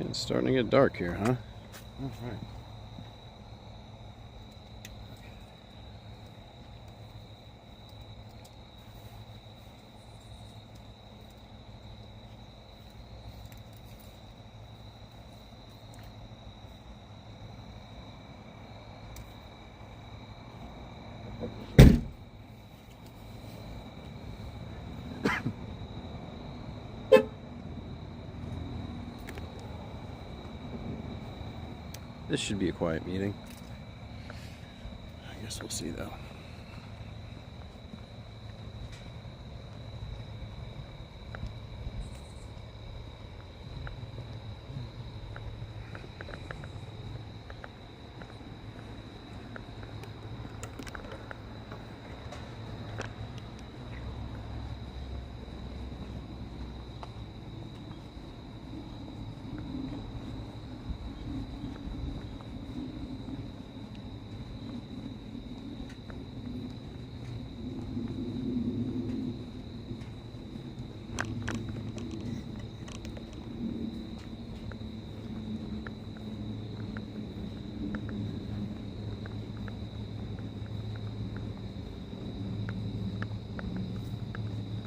It's starting to get dark here, huh? All right. This should be a quiet meeting. I guess we'll see though.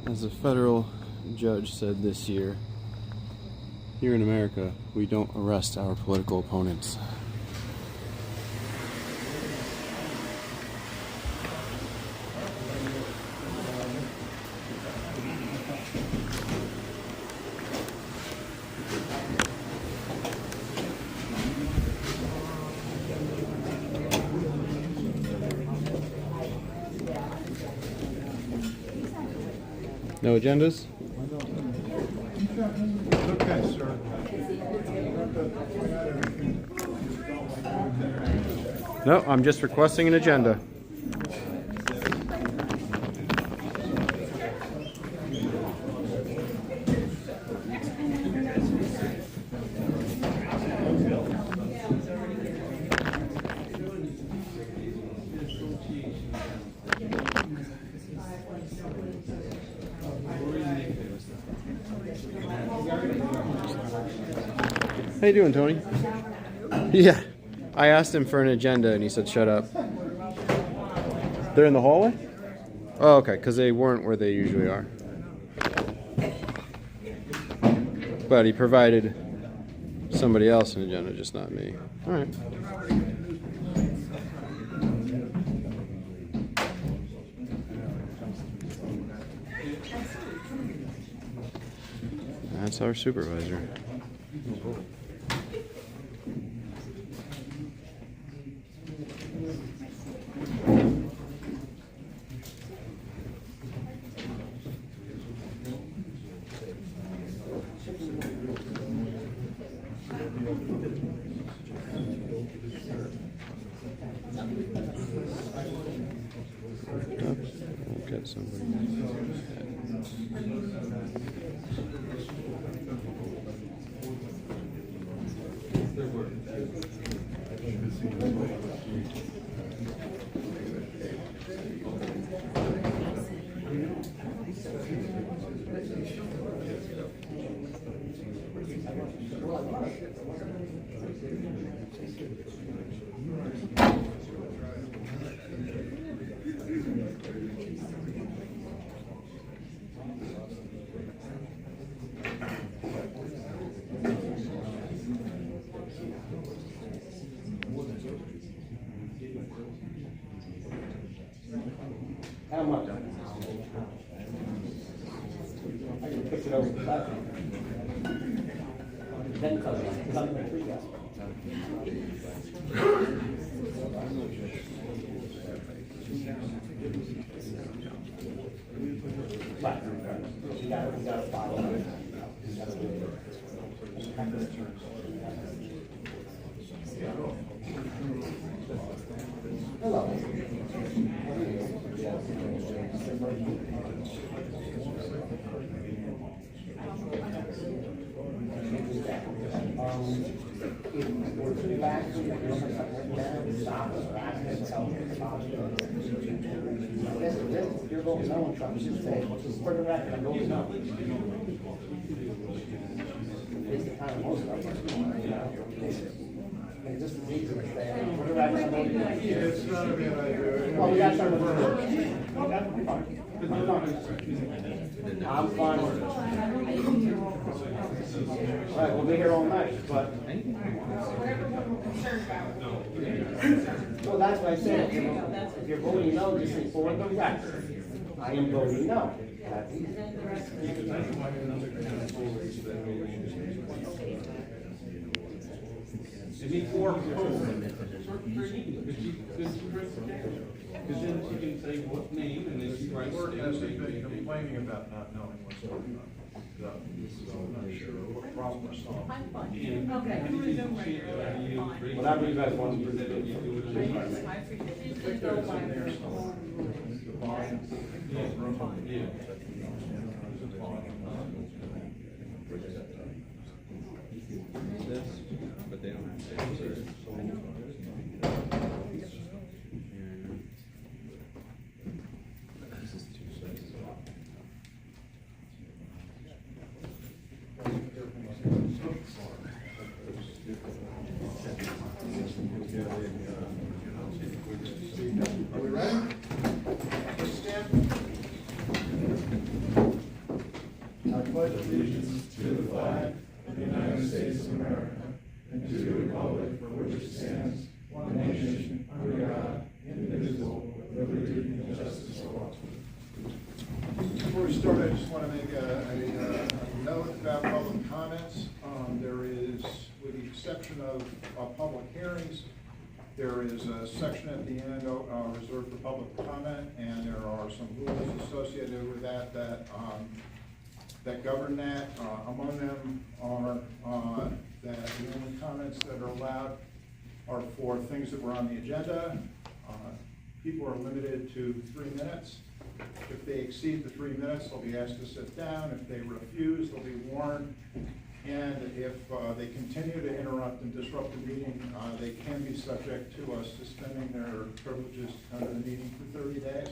As a federal judge said this year, here in America, we don't arrest our political opponents. No agendas? Okay, sir. No, I'm just requesting an agenda. How you doing, Tony? Yeah. I asked him for an agenda and he said shut up. They're in the hallway? Oh, okay, because they weren't where they usually are. But he provided somebody else an agenda, just not me. All right. That's our supervisor. We'll get somebody. How much? I can fix it over the platform. Then cut it off, because I'm going to treat that. But you got to follow it. You got to do it. Hello. You're going no one Trump. You say, for the record, I'm going no. It's the time most of them. And just as easy as that. Whatever I can make it. It's not a bad idea. Well, we got some of them. I'm fine. All right, we'll be here all night, but. Well, that's why I said, you know, if you're voting no, just say for the record, I am voting no. That's easy. Before because then she can say what name and then she The writes. board hasn't been complaining about not knowing what's going on. So I'm not sure what problem we're solving. I'm fine. Okay, I'm resume regular, fine. Whatever you guys want to do. I forget, you can go by your But they don't have to. Are we ready? Please stand. I pledge allegiance to the flag of the United States of America and to the republic for which it stands, one nation, under God, indivisible, with liberty and justice for all. Before we start, I just want to make a note about public comments. There is, with the exception of public hearings, there is a section at the end reserved for public comment, and there are some rules associated with that that govern that. Among them are that the only comments that are allowed are for things that were on the agenda. People are limited to 3 minutes. If they exceed the 3 minutes, they'll be asked to sit down. If they refuse, they'll be warned. And if they continue to interrupt and disrupt the meeting, they can be subject to us suspending their privileges under the meeting for 30 days.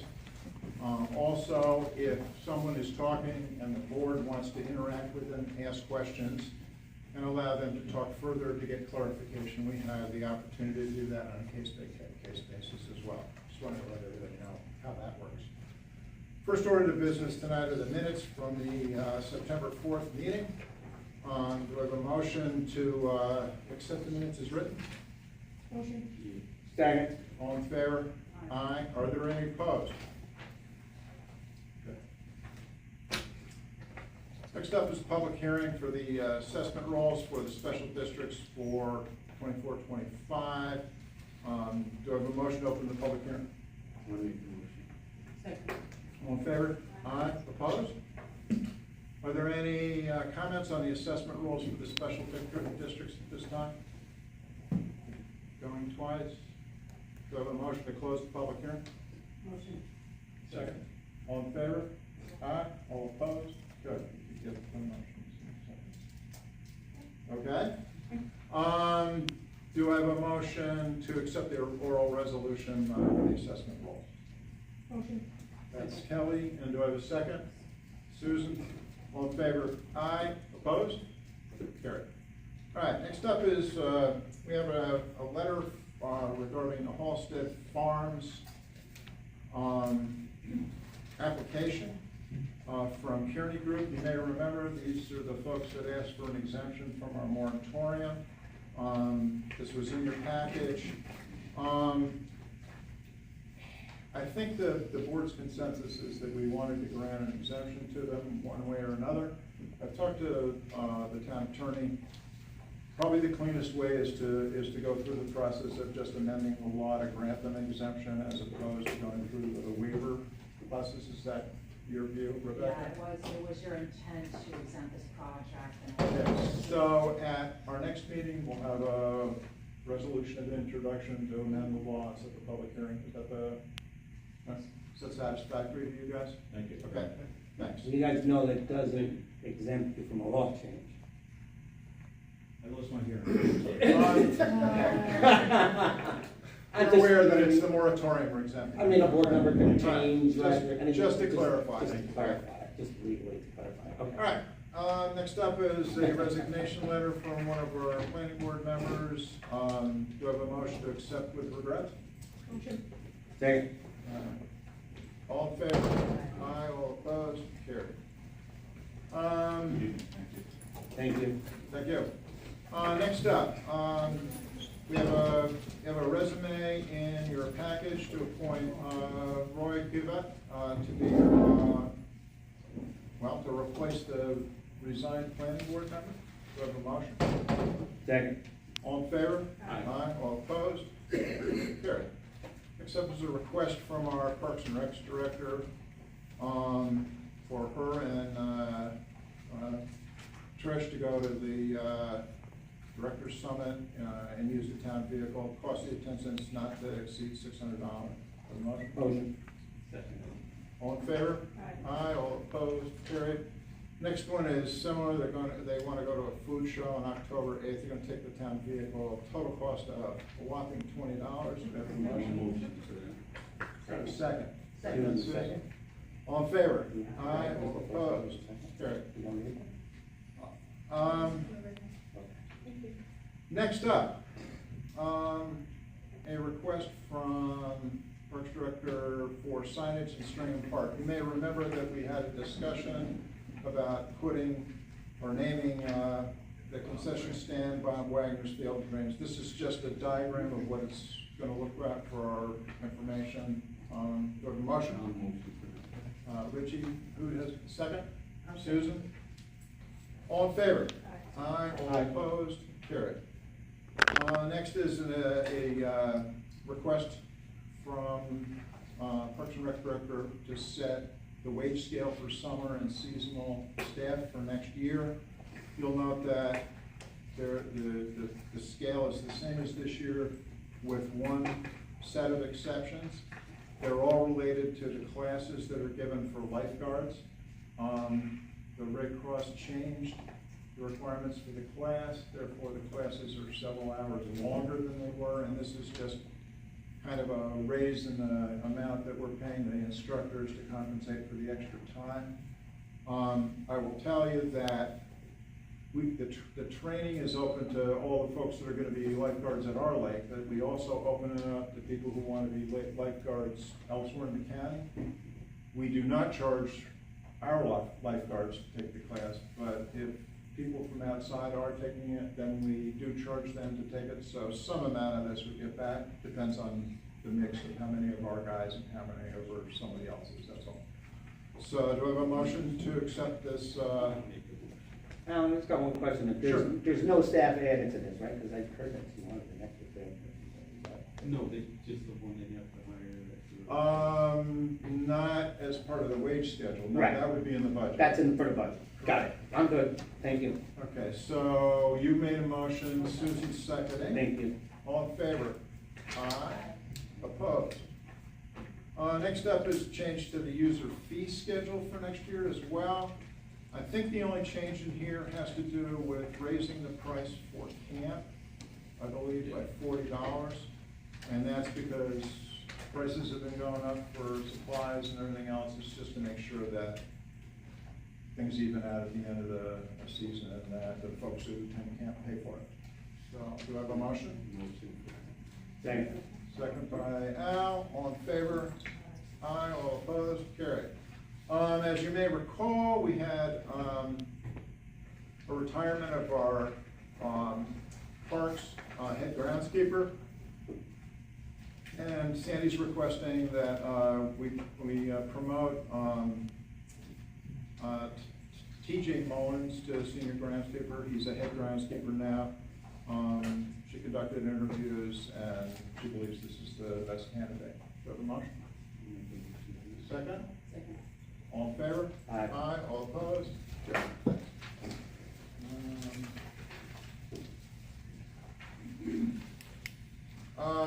Also, if someone is talking and the board wants to interact with them, ask questions, and allow them to talk further to get clarification, we have the opportunity to do that on a case-by-case basis as well. Just wanted to let everybody know how that works. First order of business tonight are the minutes from the September 4th meeting. Do I have a motion to accept the minutes as written? motion. Second. All in favor? Aye. Are there any opposed? Okay. Next up is a public hearing for the assessment rolls for the special districts for 24-25. Do I have a motion to open the public hearing? Second. All in favor? Aye. Opposed? Are there any comments on the assessment rules for the special districts at this time? Going twice. Do I have a motion to close the public hearing? Motion. Second. All in favor? Aye. All opposed? Good. You get the motions. Okay. Do I have a motion to accept the oral resolution for the assessment rules? Motion. That's Kelly, and do I have a second? Susan? All in favor? Aye. Opposed? Carried. All right, next up is, we have a letter regarding the Halstead Farms application from Kearney Group. You may remember, these are the folks that asked for an exemption from our moratorium. This was in your package. I think the board's consensus is that we wanted to grant an exemption to them one way or another. I've talked to the town attorney. Probably the cleanest way is to go through the process of just amending the law to grant them an exemption as opposed to going through the waiver process. Is that your view, Rebecca? Yeah, it was your intent to exempt this contract. Okay, so at our next meeting, we'll have a resolution of introduction to amend the law and set the public hearing. Is that satisfactory to you guys? Thank you. Okay, thanks. You guys know that doesn't exempt you from a law change. I lost my hearing. You're aware that it's the moratorium we're exempting. I mean, a board member can change. Just anything, to clarify. Just to clarify, just legally to clarify. Okay. All right, Next up is a resignation letter from one of our planning board members. Do I have a motion to accept with regret? Motion. Second. All in favor? Aye, all opposed? Carried. Thank you. Thank you. Next up, we have a resume in your package to appoint Roy Pivat to be to replace the resigned planning board member. Do I have a motion? Second. All in favor? Aye. All opposed? Carried. Next up is a request from our Parks and Recs director for her and Trish to go to the Directors Summit and use the town vehicle. Cost of attendance not to exceed $600. Motion. Second. All in favor? Aye. Aye, all opposed, carried. Next one is similar, they want to go to a food show on October 8th, they're going to take the town vehicle, total cost of a whopping $20. Do I have a motion? Have a second? Second. Susan? All in favor? Aye, all opposed, carried. Next up, a request from Parks Director for signage in Stringham Park. You may remember that we had a discussion about putting or naming the concession stand Bob Wagner's Field of Dreams. This is just a diagram of what it's going to look like for our information. Do I have a motion? Richie, who has a second? Susan? All in favor? Aye. All opposed? Carried. Next is a request from Parks and Rec Director to set the wage scale for summer and seasonal staff for next year. You'll note that the scale is the same as this year with one set of exceptions. They're all related to the classes that are given for lifeguards. The Red Cross changed the requirements for the class, therefore the classes are several hours longer than they were, and this is just kind of a raise in the amount that we're paying the instructors to compensate for the extra time. I will tell you that the training is open to all the folks that are going to be lifeguards at our lake, but we also open it up to people who want to be lifeguards elsewhere in the county. We do not charge our lifeguards to take the class, but if people from outside are taking it, then we do charge them to take it. So some amount of this we get back, depends on the mix of how many of our guys and how many over somebody else's, that's all. So do I have a motion to accept this? Alan, I've got one question. Sure. There's no staff added to this, right? Because I've heard that's one of the next thing. No, they just the one that you have to hire. Not as part of the wage schedule. No, Right. that would be in the budget. That's in for the budget. Got it. I'm good. Thank you. Okay, so you made a motion, Susie seconded. Thank you. All in favor? Aye. Opposed? Next up is change to the user fee schedule for next year as well. I think the only change in here has to do with raising the price for camp, I believe by $40. And that's because prices have been going up for supplies and everything else. It's just to make sure that things even out at the end of the season and that the folks who attend camp pay for it. So do I have a motion? Second. Second by Al, all in favor? Aye, all opposed, carried. As you may recall, we had a retirement of our parks head groundskeeper. And Sandy's requesting that we promote TJ Mullins to senior groundskeeper. He's a head groundskeeper now. She conducted interviews and she believes this is the best candidate. Do you have a motion? Second? Second. All in favor? Aye. Aye, all opposed? Carried.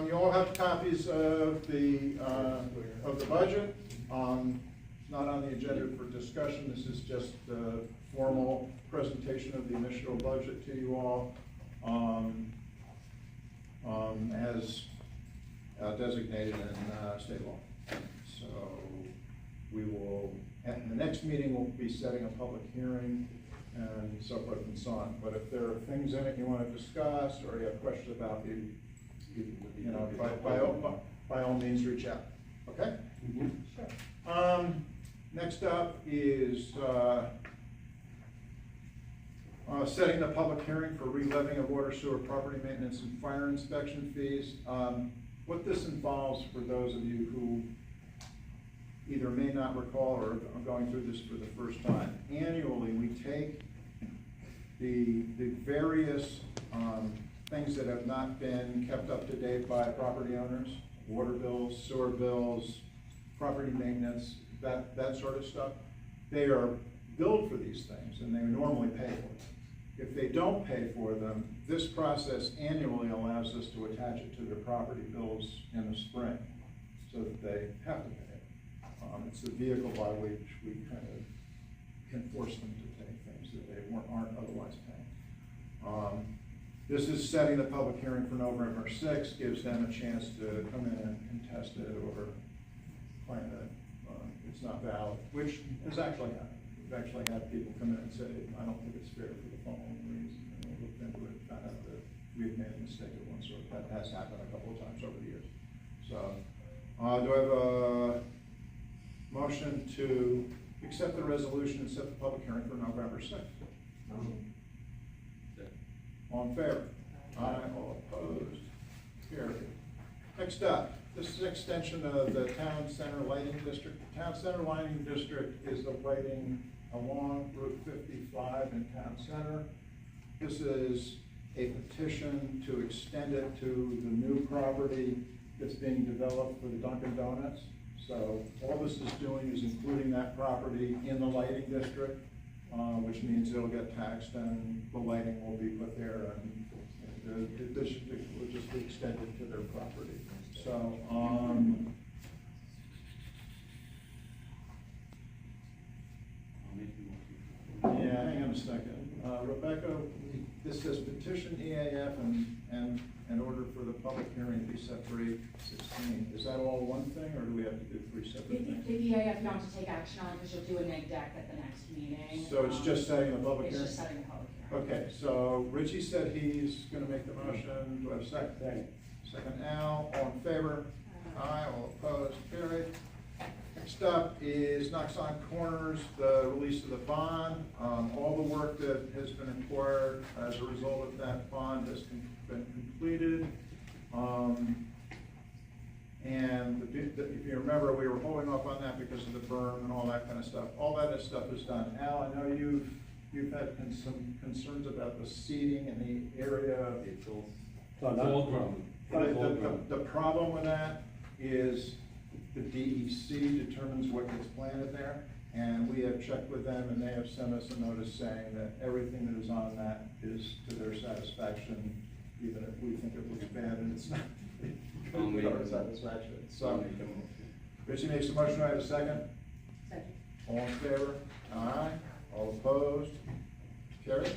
You all have copies of the budget. It's not on the agenda for discussion. This is just the formal presentation of the initial budget to you all, as designated in state law. So we will, at the next meeting, we'll be setting a public hearing and so forth and so on. But if there are things in it you want to discuss, or you have questions about, by all means, reach out, okay? Next up is, setting the public hearing for re-levying of water, sewer, property maintenance, and fire inspection fees. What this involves, for those of you who either may not recall or are going through this for the first time, annually we take the various things that have not been kept up to date by property owners, water bills, sewer bills, property maintenance, that sort of stuff. They are billed for these things and they normally pay for them. If they don't pay for them, this process annually allows us to attach it to their property bills in the spring so that they have to pay it. It's the vehicle by which we kind of can force them to pay things that they aren't otherwise paying. This is setting the public hearing for November 6th, gives them a chance to come in and contest it or claim that it's not valid, which has actually happened. We've actually had people come in and say, I don't think it's fair for the following reason, and we looked into it, found out that we've made a mistake of one sort. That has happened a couple of times over the years. So, do I have a motion to accept the resolution and set the public hearing for November 6th? All in favor? Aye. All opposed? Carried. Next up, this is an extension of the Town Center Lighting District. The Town Center Lighting District is the lighting along Route 55 in Town Center. This is a petition to extend it to the new property that's being developed for the Dunkin' Donuts. So all this is doing is including that property in the lighting district, which means it'll get taxed and the lighting will be put there, and the district will just be extended to their property. So, I'll make the motion. yeah, hang on a second. Rebecca, this says petition EAF and in order for the public hearing to be set for 8/16. Is that all one thing, or do we have to do three separate things? The EAF not to take action on, because you'll do a neg deck at the next meeting. So it's just setting the public It's hearing? just setting the public hearing. Okay, so Richie said he's gonna make the motion. Do I have a second? Second, Al. All in favor? Aye. All opposed? Carried. Next up is Knox-on Corners, the release of the bond. All the work that has been acquired as a result of that bond has been completed. And if you remember, we were holding off on that because of the berm and all that kind of stuff. All that stuff is done. Al, I know you've had some concerns about the seating in the area. It's all grown. The problem with that is the DEC determines what gets planted there, and we have checked with them, and they have sent us a notice saying that everything that is on that is to their satisfaction, even if we think it looks bad and it's not to our satisfaction. So, Richie makes a motion, I have a second? Second. All in favor? Aye. All opposed? Carried.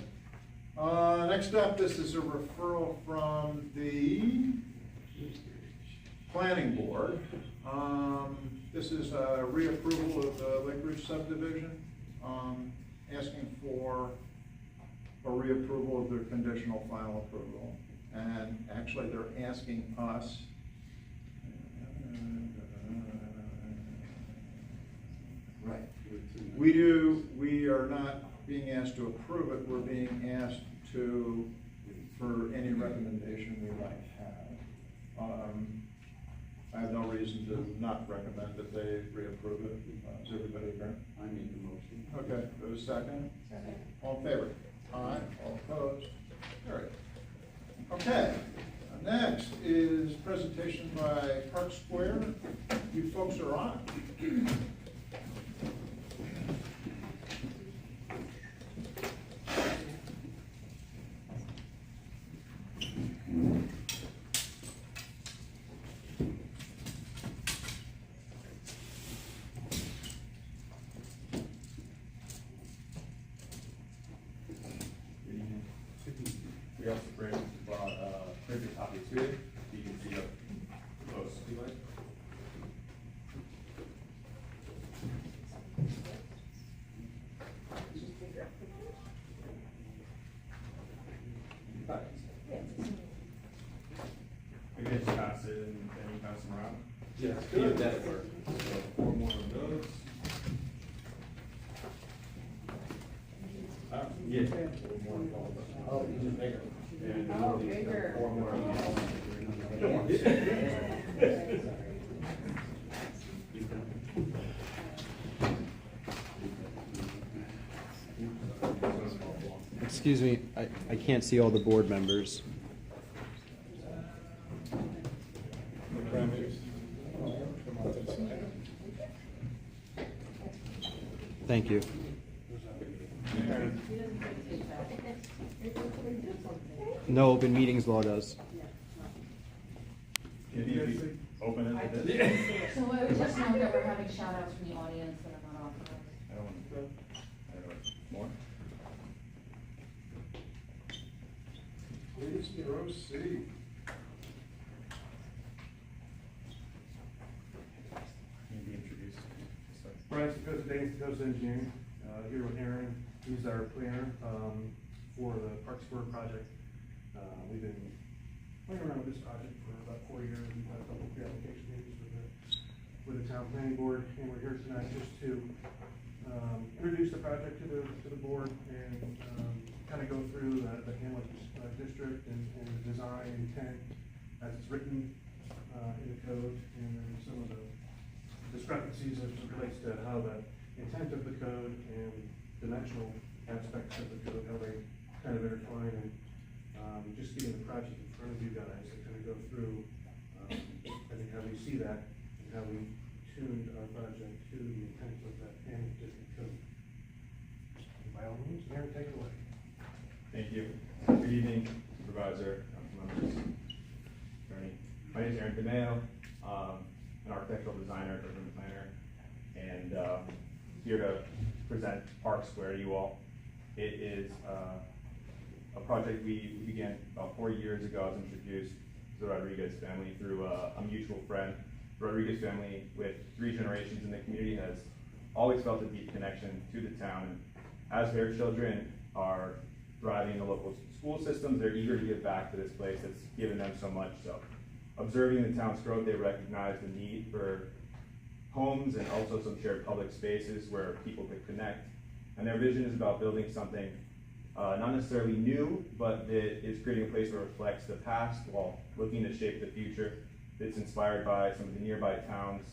Next up, this is a referral from the planning board. This is a reapproval of the Lagrange subdivision, asking for a reapproval of their conditional final approval. And actually, they're asking us right. We are not being asked to approve it, we're being asked for any recommendation we might have. I have no reason to not recommend that they reapprove it. Does everybody agree? I made the motion. Okay, do a second? Second. All in favor? Aye. All opposed? Carried. Okay, next is presentation by Park Square. You folks are on. We also brought printed copies here, you can see up close if you like. them around. Yeah, Good. That work. So 4 more of those. Yeah. 4 more of those. Oh, even bigger. And Oh, bigger. 4 more of Excuse me, I can't see all the board members. Thank you. No open meetings law does. Can you open it to this? So I would just note that we're having shout outs from the audience that are not authorized. I don't want more. Please proceed. Can you be introduced? Brian Secosta, Dane Secosta Engineering, here with Aaron. He's our planner for the Park Square project. We've been playing around with this project for about 4 years. We've had a couple of pre-application meetings with the town planning board, and we're here tonight just to introduce the project to the board and kind of go through the Hamlet district and the design intent as it's written in the code, and then some of the discrepancies as it relates to how the intent of the code and dimensional aspects of the code, how they kind of intertwine, and just getting the project in front of you guys to kind of go through, I think how we see that and how we tuned our project to the intent of that Hamlet district code. And by all means, Aaron, take it away. Thank you. Good evening, Supervisor, council members, attorney. My name is Aaron DeMeo, an architectural designer, urban planner, and here to present Park Square to you all. It is a project we began about 4 years ago. I was introduced to the Rodriguez family through a mutual friend. The Rodriguez family, with 3 generations in the community, has always felt a deep connection to the town. And as their children are thriving in the local school systems, they're eager to give back to this place that's given them so much. So, observing the town's growth, they recognize the need for homes and also some shared public spaces where people could connect. And their vision is about building something not necessarily new, but that is creating a place that reflects the past while looking to shape the future. It's inspired by some of the nearby towns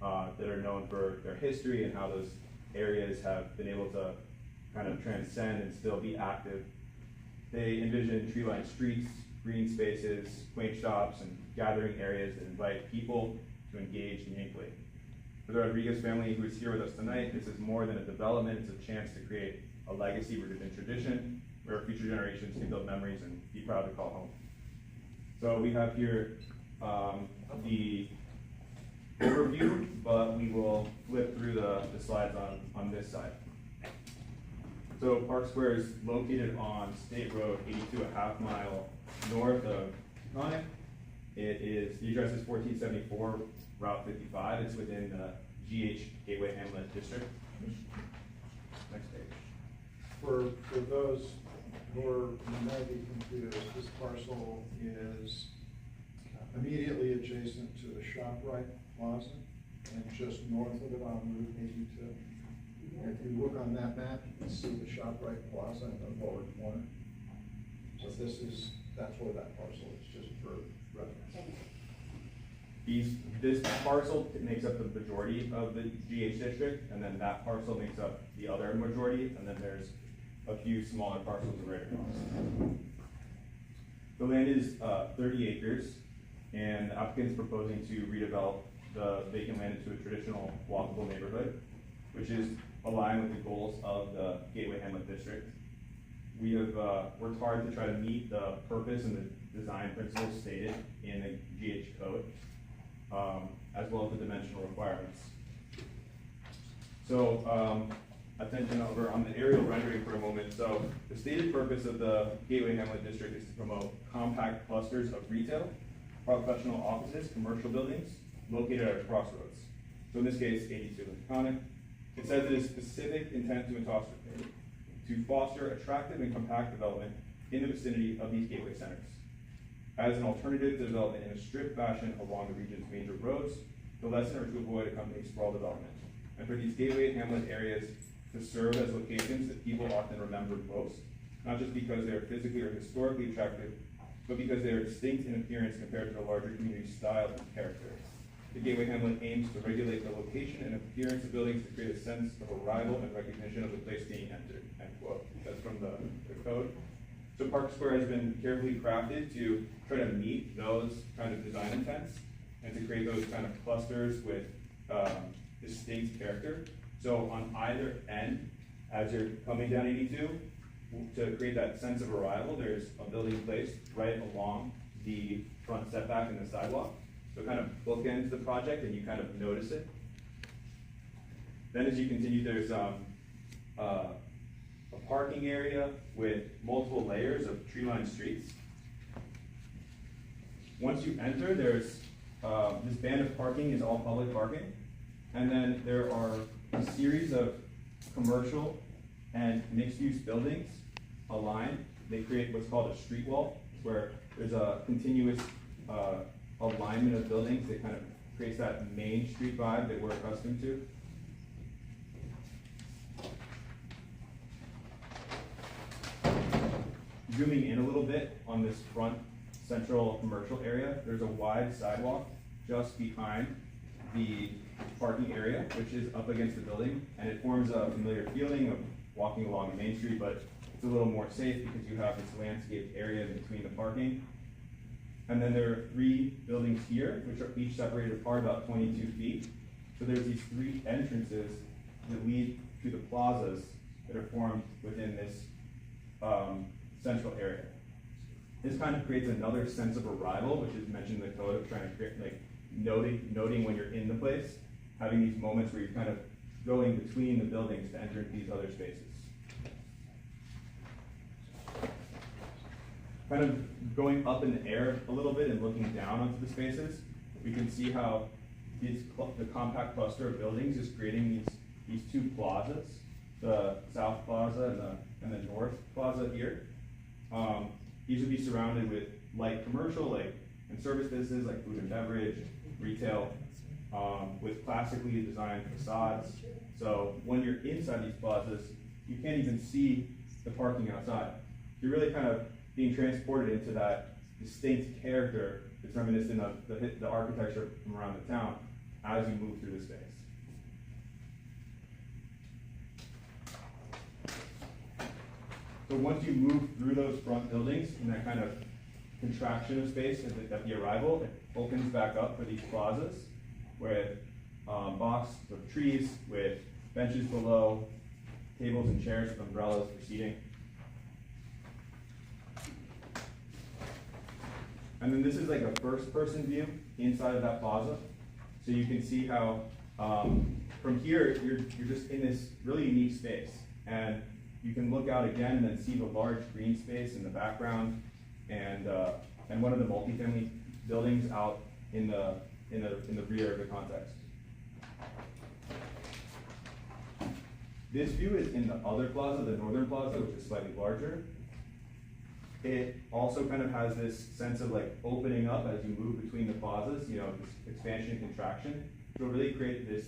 that are known for their history and how those areas have been able to kind of transcend and still be active. They envision tree-lined streets, green spaces, quaint shops, and gathering areas that invite people to engage meaningfully. For the Rodriguez family who is here with us tonight, this is more than a development, it's a chance to create a legacy rooted in tradition, where future generations can build memories and be proud to call home. So we have here the overview, but we will flip through the slides on this side. So Park Square is located on State Road 82, a half mile north of Connick. The address is 1474 Route 55. It's within the GH Gateway Hamlet District. Next page. For those who are maybe confused, this parcel is immediately adjacent to the ShopRite Plaza and just north of it on Route 82. And if you look on that map, you can see the ShopRite Plaza in the lower corner. So that's where that parcel is, just for reference. This parcel makes up the majority of the GH district, and then that parcel makes up the other majority, and then there's a few smaller parcels right across. The land is 30 acres, and the applicant is proposing to redevelop the vacant land into a traditional walkable neighborhood, which is aligned with the goals of the Gateway Hamlet District. We have worked hard to try to meet the purpose and the design principles stated in the GH code, as well as the dimensional requirements. So, attention over on the aerial rendering for a moment. So, the stated purpose of the Gateway Hamlet District is to promote compact clusters of retail, professional offices, commercial buildings located at a crossroads. So in this case, 82 in Connick. It says it is specific intent to foster attractive and compact development in the vicinity of these gateway centers. as an alternative to development in a strip fashion along the region's major roads, to lessen or to avoid accompanying sprawl development, and for these gateway hamlet areas to serve as locations that people often remember most, not just because they are physically or historically attractive, but because they are distinct in appearance compared to the larger community style and character. The gateway hamlet aims to regulate the location and appearance of buildings to create a sense of arrival and recognition of the place being entered, end quote. That's from the code. So Park Square has been carefully crafted to try to meet those kind of design intents and to create those kind of clusters with distinct character. So on either end, as you're coming down 82, to create that sense of arrival, there's a building placed right along the front setback and the sidewalk. So kind of bookends the project and you kind of notice it. Then as you continue, there's a parking area with multiple layers of tree-lined streets. Once you enter, there's this band of parking is all public parking. And then there are a series of commercial and mixed-use buildings aligned. They create what's called a street wall, where there's a continuous alignment of buildings that kind of creates that main street vibe that we're accustomed to. Zooming in a little bit on this front central commercial area, there's a wide sidewalk just behind the parking area, which is up against the building, and it forms a familiar feeling of walking along Main Street, but it's a little more safe because you have this landscaped area in between the parking. And then there are 3 buildings here, which are each separated apart about 22 feet. So there's these 3 entrances that lead to the plazas that are formed within this central area. This kind of creates another sense of arrival, which is mentioned in the code of trying to create, like, noting when you're in the place, having these moments where you're kind of going between the buildings to enter these other spaces. Kind of going up in the air a little bit and looking down onto the spaces, we can see how the compact cluster of buildings is creating these 2 plazas, the South Plaza and the North Plaza here. These would be surrounded with light commercial, and service businesses like food and beverage, retail, with classically designed facades. So when you're inside these plazas, you can't even see the parking outside. You're really kind of being transported into that distinct character that's reminiscent of the architecture from around the town as you move through the space. So once you move through those front buildings in that kind of contraction of space at the arrival, it opens back up for these plazas with box of trees with benches below, tables and chairs with umbrellas for seating. And then this is like a first-person view inside of that plaza. So you can see how from here, you're just in this really unique space. And you can look out again and then see the large green space in the background and one of the multifamily buildings out in the rear of the context. This view is in the other plaza, the northern plaza, which is slightly larger. It also kind of has this sense of like opening up as you move between the plazas, this expansion and contraction. So really create this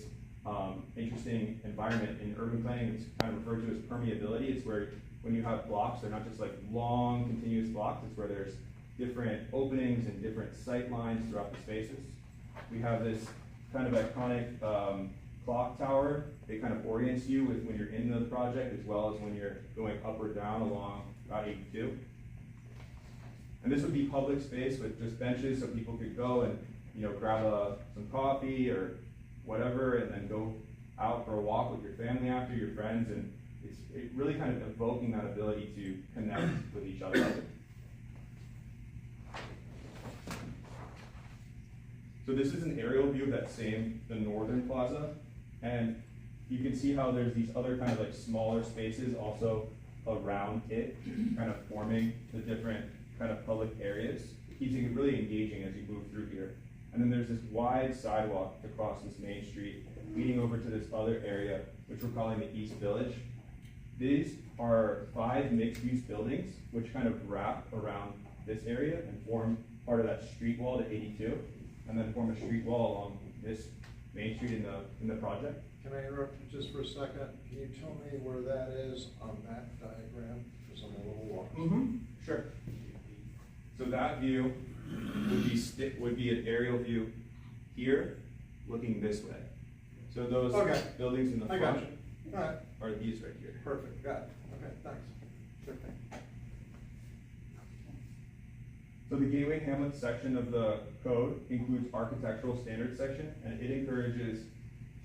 interesting environment in urban planning. It's kind of referred to as permeability. It's where when you have blocks, they're not just like long continuous blocks, it's where there's different openings and different sight lines throughout the spaces. We have this kind of iconic clock tower. It kind of orients you with when you're in the project as well as when you're going up or down along Route 82. And this would be public space with just benches so people could go and grab some coffee or whatever and then go out for a walk with your family after, your friends, and it's really kind of evoking that ability to connect with each other. So this is an aerial view of the northern plaza, and you can see how there's these other kind of like smaller spaces also around it, kind of forming the different kind of public areas. It keeps it really engaging as you move through here. And then there's this wide sidewalk across this main street leading over to this other area, which we're calling the East Village. These are 5 mixed-use buildings, which kind of wrap around this area and form part of that street wall to 82, and then form a street wall along this main street in the project. Can I interrupt you just for a second? Can you tell me where that is on that diagram? Because I'm a little lost. Sure. So that view would be an aerial view here, looking this way. So those Okay. buildings in the I got front you. All right, are these right here. perfect, got it. Okay, thanks. Sure thing. So the Gateway Hamlet section of the code includes architectural standards section, and it encourages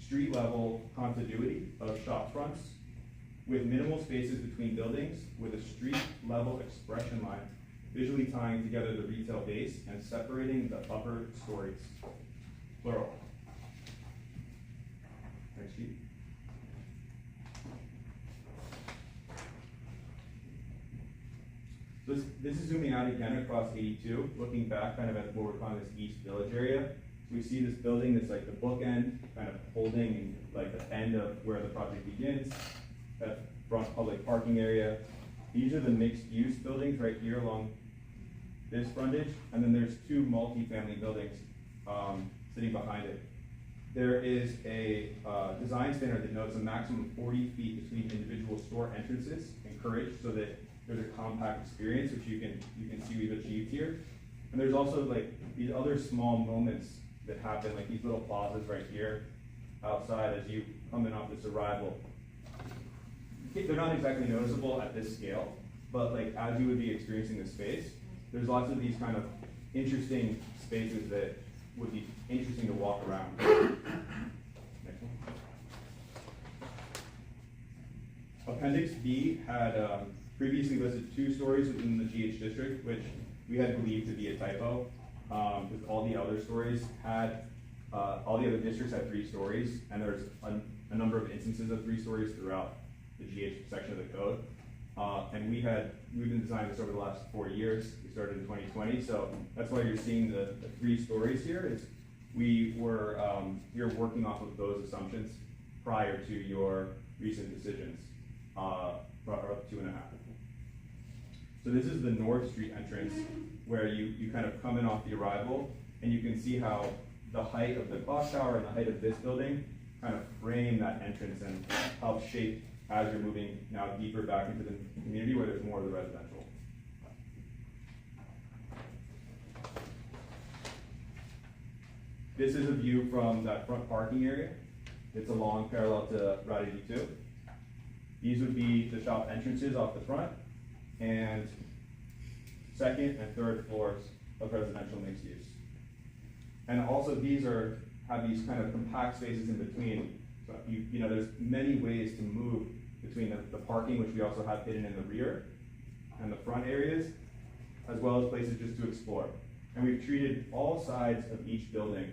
street level continuity of shop fronts with minimal spaces between buildings with a street level expression line, visually tying together the retail base and separating the upper stories, plural. Next sheet. This is zooming out again across 82, looking back kind of at what we're calling this East Village area. So we see this building that's like the bookend, kind of holding like the end of where the project begins, that front public parking area. These are the mixed use buildings right here along this frontage, and then there's two multi-family buildings sitting behind it. There is a design standard that notes a maximum of 40 feet between individual store entrances encouraged, so that there's a compact experience, which you can see we've achieved here. And there's also like these other small moments that happen, like these little plazas right here outside as you come in off this arrival. They're not exactly noticeable at this scale, but like as you would be experiencing the space, there's lots of these kind of interesting spaces that would be interesting to walk around. Next one. Appendix B had previously listed 2 stories within the GH district, which we had believed to be a typo, because all the other stories had, all the other districts had 3 stories, and there's a number of instances of 3 stories throughout the GH section of the code. And we've been designing this over the last 4 years. We started in 2020, so that's why you're seeing the 3 stories here. Is we were working off of those assumptions prior to your recent decisions, up 2.5. So this is the North Street entrance, where you kind of come in off the arrival, and you can see how the height of the clock tower and the height of this building kind of frame that entrance and help shape as you're moving now deeper back into the community where there's more of the residential. This is a view from that front parking area. It's along parallel to Route 82. These would be the shop entrances off the front, and second and third floors of residential mixed use. And also these have these kind of compact spaces in between. So you know, there's many ways to move between the parking, which we also have hidden in the rear, and the front areas, as well as places just to explore. And we've treated all sides of each building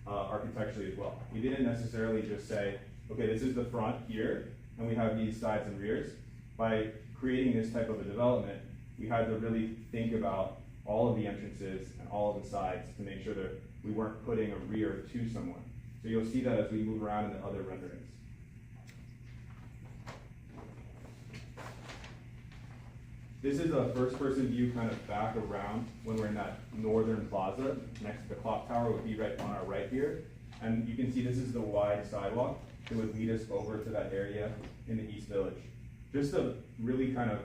architecturally as well. We didn't necessarily just say, okay, this is the front here, and we have these sides and rears. By creating this type of a development, we had to really think about all of the entrances and all of the sides to make sure that we weren't putting a rear to someone. So you'll see that as we move around in the other renderings. This is a first-person view kind of back around when we're in that northern plaza next to the clock tower, would be right on our right here. And you can see this is the wide sidewalk that would lead us over to that area in the East Village. Just a really kind of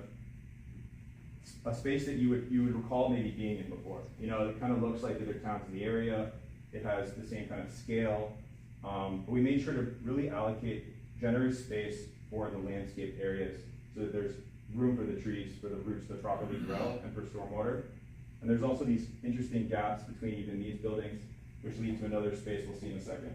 a space that you would recall maybe being in before. You know, it kind of looks like the other towns in the area. It has the same kind of scale. But we made sure to really allocate generous space for the landscape areas so that there's room for the trees, for the roots to properly grow, and for stormwater. And there's also these interesting gaps between even these buildings, which lead to another space we'll see in a second.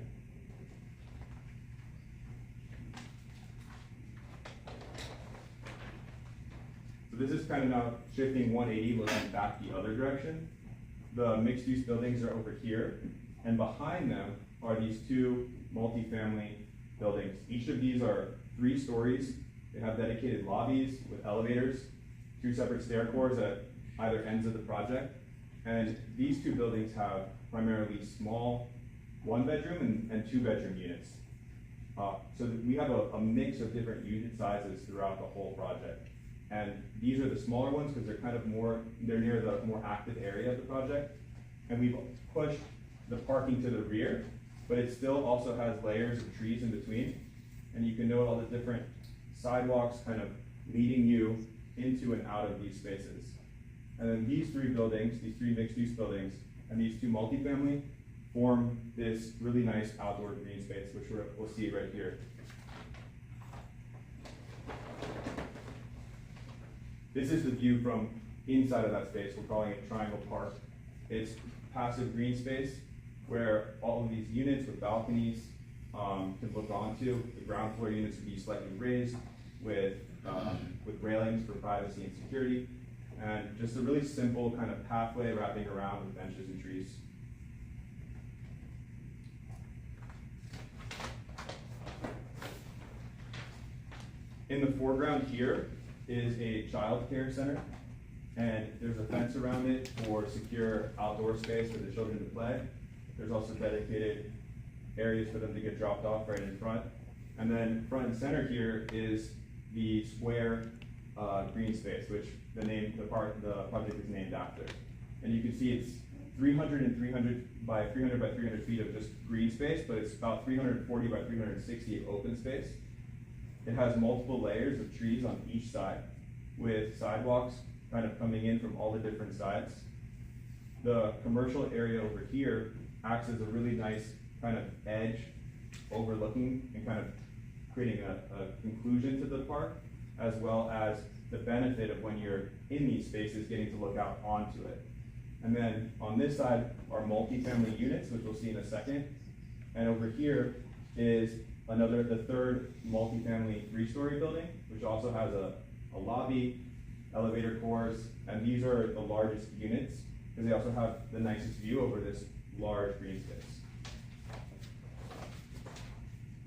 So this is kind of now shifting 180, looking back the other direction. The mixed-use buildings are over here, and behind them are these 2 multifamily buildings. Each of these are 3 stories. They have dedicated lobbies with elevators, 2 separate stair cores at either ends of the project. And these 2 buildings have primarily small 1-bedroom and 2-bedroom units. So we have a mix of different unit sizes throughout the whole project. And these are the smaller ones because they're kind of they're near the more active area of the project. And we've pushed the parking to the rear, but it still also has layers of trees in between. And you can note all the different sidewalks kind of leading you into and out of these spaces. And then these three buildings, these three mixed-use buildings, and these two multifamily form this really nice outdoor green space, which we'll see right here. This is the view from inside of that space. We're calling it Triangle Park. It's passive green space where all of these units with balconies can look onto. The ground floor units would be slightly raised with railings for privacy and security, and just a really simple kind of pathway wrapping around with benches and trees. In the foreground here is a child care center, and there's a fence around it for secure outdoor space for the children to play. There's also dedicated areas for them to get dropped off right in front. And then front and center here is the square green space, which the project is named after. And you can see it's 300 and 300 by 300 by 300 feet of just green space, but it's about 340 by 360 of open space. It has multiple layers of trees on each side, with sidewalks kind of coming in from all the different sides. The commercial area over here acts as a really nice kind of edge overlooking and kind of creating a conclusion to the park, as well as the benefit of when you're in these spaces getting to look out onto it. And then on this side are multifamily units, which we'll see in a second. And over here is the third multifamily 3-story building, which also has a lobby, elevator cores, and these are the largest units because they also have the nicest view over this large green space.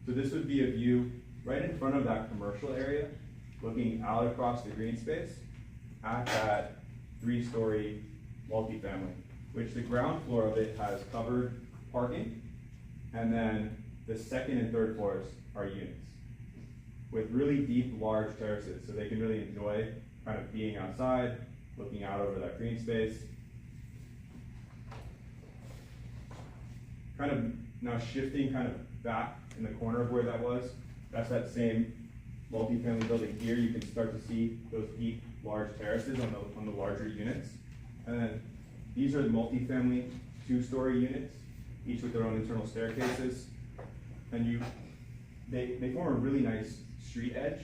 So this would be a view right in front of that commercial area, looking out across the green space at that 3-story multifamily, which the ground floor of it has covered parking, and then the second and third floors are units with really deep, large terraces, so they can really enjoy kind of being outside, looking out over that green space. Kind of now shifting kind of back in the corner of where that was, that's that same multifamily building here. You can start to see those deep, large terraces on the larger units. And then these are the multifamily 2-story units, each with their own internal staircases. And they form a really nice street edge.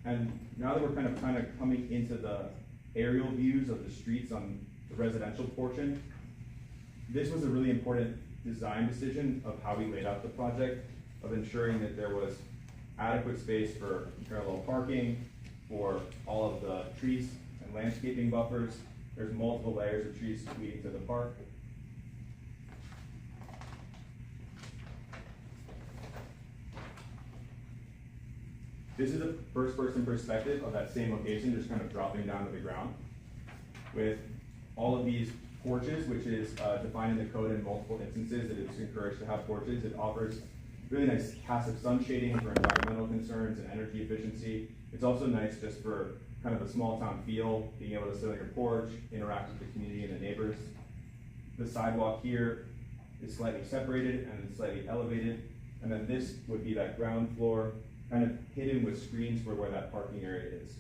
And now that we're kind of coming into the aerial views of the streets on the residential portion, this was a really important design decision of how we laid out the project, of ensuring that there was adequate space for parallel parking, for all of the trees and landscaping buffers. There's multiple layers of trees leading to the park. This is a first-person perspective of that same location, just kind of dropping down to the ground, with all of these porches, which is defined in the code in multiple instances that it's encouraged to have porches. It offers really nice passive sun shading for environmental concerns and energy efficiency. It's also nice just for kind of a small town feel, being able to sit on your porch, interact with the community and the neighbors. The sidewalk here is slightly separated and then slightly elevated. And then this would be that ground floor, kind of hidden with screens for where that parking area is.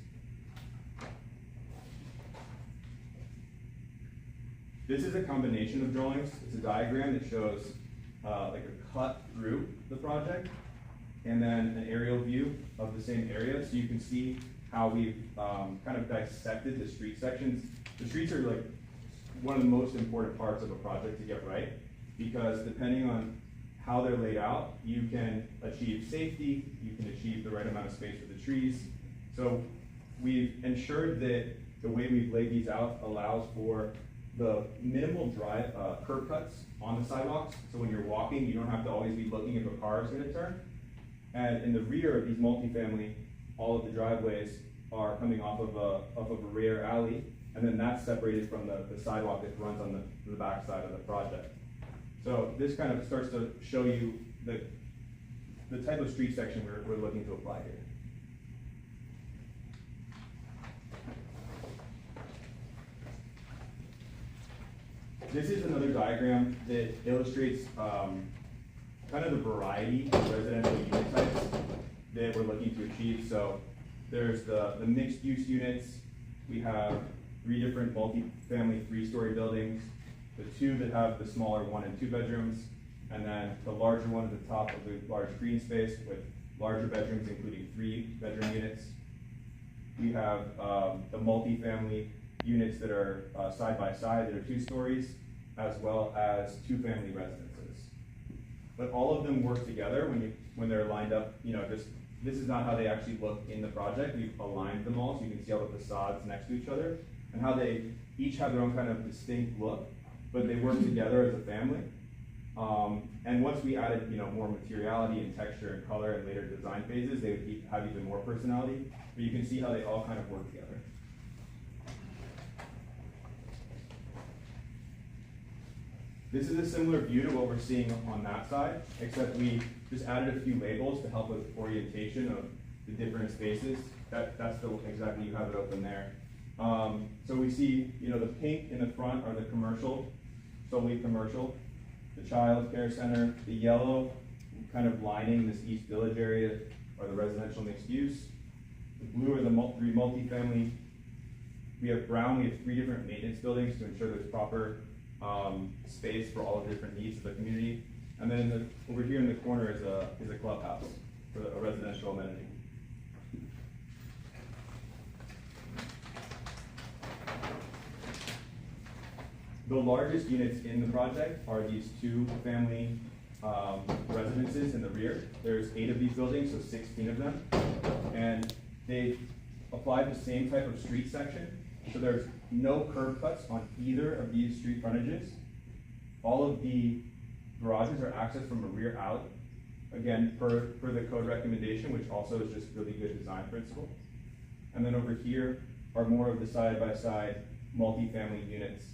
This is a combination of drawings. It's a diagram that shows like a cut through the project and then an aerial view of the same area. So you can see how we've kind of dissected the street sections. The streets are like one of the most important parts of a project to get right, because depending on how they're laid out, you can achieve safety, you can achieve the right amount of space for the trees. So we've ensured that the way we've laid these out allows for the minimal curb cuts on the sidewalks. So when you're walking, you don't have to always be looking if a car is gonna turn. And in the rear of these multifamily, all of the driveways are coming off of a rear alley, and then that's separated from the sidewalk that runs on the back side of the project. So this kind of starts to show you the type of street section we're looking to apply here. This is another diagram that illustrates kind of the variety of residential unit types that we're looking to achieve. So there's the mixed use units. We have 3 different multi-family 3-story buildings, the 2 that have the smaller 1 and 2 bedrooms, and then the larger one at the top of the large green space with larger bedrooms, including 3-bedroom units. We have the multi-family units that are side by side that are 2 stories, as well as 2-family residences. But all of them work together when they're lined up. You know, this is not how they actually look in the project. We've aligned them all so you can see all the facades next to each other and how they each have their own kind of distinct look, but they work together as a family. And once we added, you know, more materiality and texture and color in later design phases, they would have even more personality. But you can see how they all kind of work together. This is a similar view to what we're seeing on that side, except we just added a few labels to help with orientation of the different spaces. That's exactly, you have it open there. So we see, you know, the pink in the front are the commercial, solely commercial. The child care center, the yellow kind of lining this East Village area are the residential mixed use. The blue are the 3 multifamily. We have brown, we have 3 different maintenance buildings to ensure there's proper space for all the different needs of the community. And then over here in the corner is a clubhouse for a residential amenity. The largest units in the project are these 2-family residences in the rear. There's 8 of these buildings, so 16 of them. And they applied the same type of street section. So there's no curb cuts on either of these street frontages. All of the garages are accessed from a rear alley. Again, per the code recommendation, which also is just really good design principle. And then over here are more of the side-by-side multi-family units.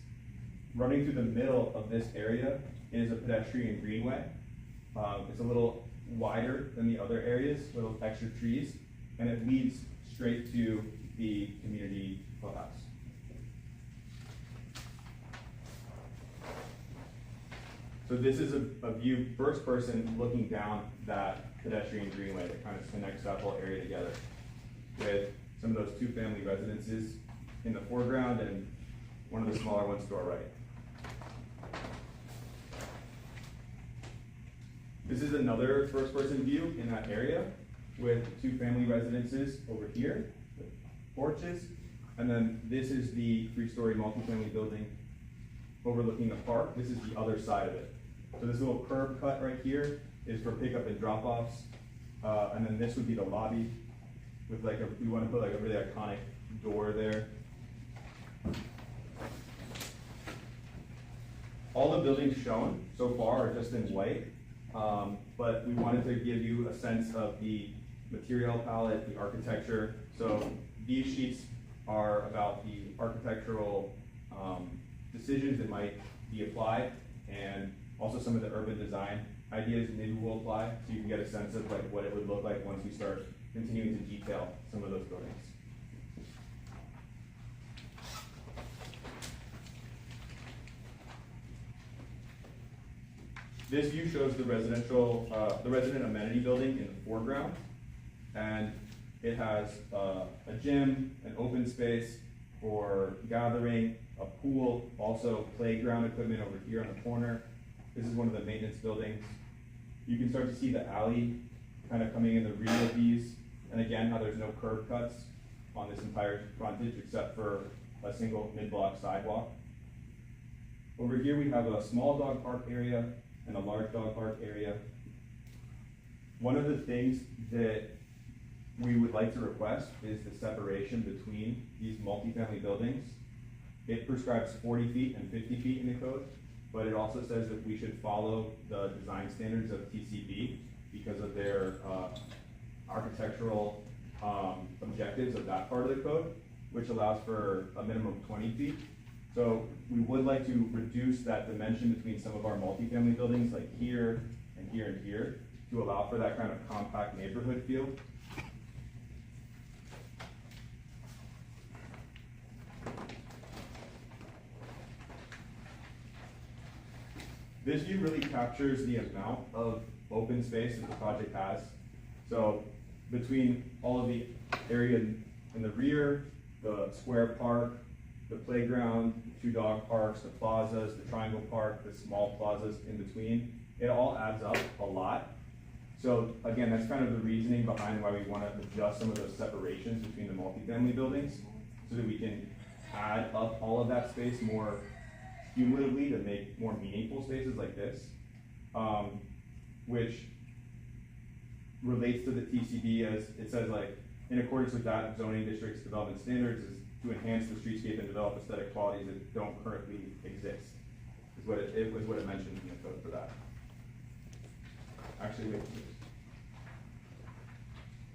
Running through the middle of this area is a pedestrian greenway. It's a little wider than the other areas, little extra trees, and it leads straight to the community clubhouse. So this is a view, first person, looking down that pedestrian greenway that kind of connects that whole area together, with some of those 2-family residences in the foreground and one of the smaller ones to our right. This is another first-person view in that area with 2-family residences over here, with porches, and then this is the 3-story multifamily building overlooking the park. This is the other side of it. So this little curb cut right here is for pickup and drop-offs, and then this would be the lobby with we want to put like a really iconic door there. All the buildings shown so far are just in white, but we wanted to give you a sense of the material palette, the architecture. So these sheets are about the architectural decisions that might be applied, and also some of the urban design ideas maybe will apply, so you can get a sense of like what it would look like once we start continuing to detail some of those buildings. This view shows the resident amenity building in the foreground, and it has a gym, an open space for gathering, a pool, also playground equipment over here on the corner. This is one of the maintenance buildings. You can start to see the alley kind of coming in the rear of these, and again, how there's no curb cuts on this entire frontage except for a single mid-block sidewalk. Over here we have a small dog park area and a large dog park area. One of the things that we would like to request is the separation between these multifamily buildings. It prescribes 40 feet and 50 feet in the code, but it also says that we should follow the design standards of TCB because of their architectural objectives of that part of the code, which allows for a minimum of 20 feet. So we would like to reduce that dimension between some of our multifamily buildings, like here and here and here, to allow for that kind of compact neighborhood feel. This view really captures the amount of open space that the project has. So between all of the area in the rear, the square park, the playground, 2 dog parks, the plazas, the triangle park, the small plazas in between, it all adds up a lot. So again, that's kind of the reasoning behind why we want to adjust some of those separations between the multifamily buildings, so that we can add up all of that space more cumulatively to make more meaningful spaces like this, which relates to the TCD, as it says, like, in accordance with that zoning district's development standards, is to enhance the streetscape and develop aesthetic qualities that don't currently exist, is what it was what it mentioned in the code for that. Actually, wait.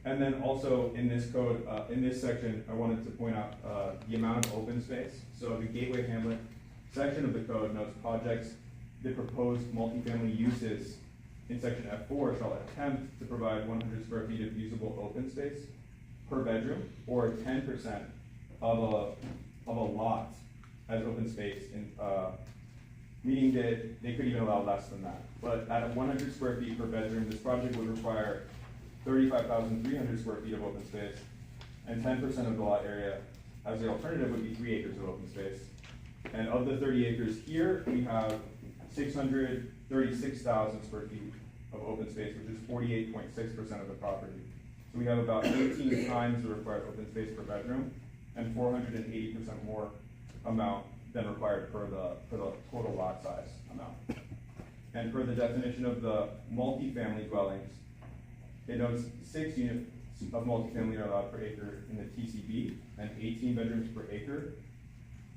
And then also in this code, in this section, I wanted to point out the amount of open space. So the Gateway Hamlet section of the code notes projects that propose multifamily uses in section F4 shall attempt to provide 100 square feet of usable open space per bedroom, or 10% of a lot as open space, in, meaning that they could even allow less than that. But at 100 square feet per bedroom, this project would require 35,300 square feet of open space, and 10% of the lot area as the alternative would be 3 acres of open space. And of the 30 acres here, we have 636,000 square feet of open space, which is 48.6% of the property. So we have about 18 times the required open space per bedroom, and 480% more amount than required for the total lot size amount. And for the definition of the multifamily dwellings, it notes 6 units of multifamily are allowed per acre in the TCB, and 18 bedrooms per acre,